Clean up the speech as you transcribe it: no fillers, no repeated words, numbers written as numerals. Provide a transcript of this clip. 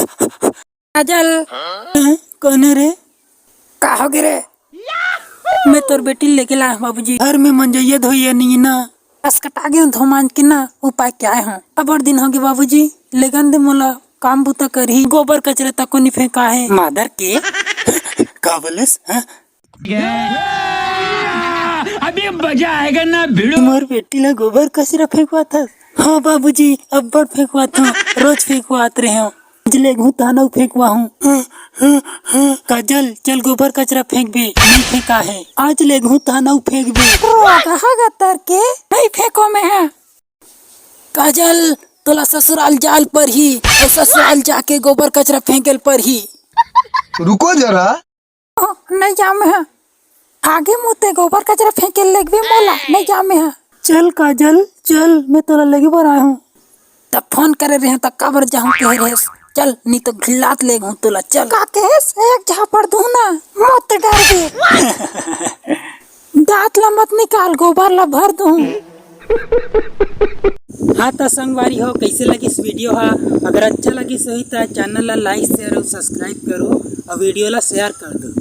काजल कौन है रे? का हो गिरे? मैं तोर बेटी लेके लाया हूँ बाबूजी। घर में मंजैया धोइया नहीं ना, बस कटा गए धोमान के ना उपाय क्या है? अब और दिन हो गए बाबूजी। लेकिन दे मोला काम बुता कर ही गोबर कचरा तक को नहीं फेंका है मादर के। का बोलस? अभी मजा आएगा ना भिड़ो। तुम्हारी बेटी ला गोबर कचरा फेंकवा था? हाँ बाबूजी, अब बड़ फेंकवा था, रोज फेंकवात रहे हो। ले घुताना फेंकवा हूँ। काजल चल गोबर कचरा फेंक भी। नहीं फेंका है, आज ले घुताना फेंक भी। कहा तर के नहीं फेंको में है। काजल तोला ससुराल जाल पर ही और ससुराल जाके गोबर कचरा फेंकल पर ही। रुको जरा, नहीं जामे है। आगे मुते गोबर कचरा फेंके लगबे मोला नहीं जामे है। चल काजल चल, मैं तोला लगे बर आया हूँ। तब फोन करे रहे तब काबर जाऊं कह रहे चल नहीं तो घिलात ले हूँ तोला। चल का केस एक झापड़ दूं ना मत डर के। दांत ला मत निकाल गोबर ला भर दूं। हाँ तो संगवारी हो, कैसे लगी इस वीडियो हा? अगर अच्छा लगी सही तो चैनल ला लाइक शेयर और सब्सक्राइब करो और वीडियो ला शेयर कर दो।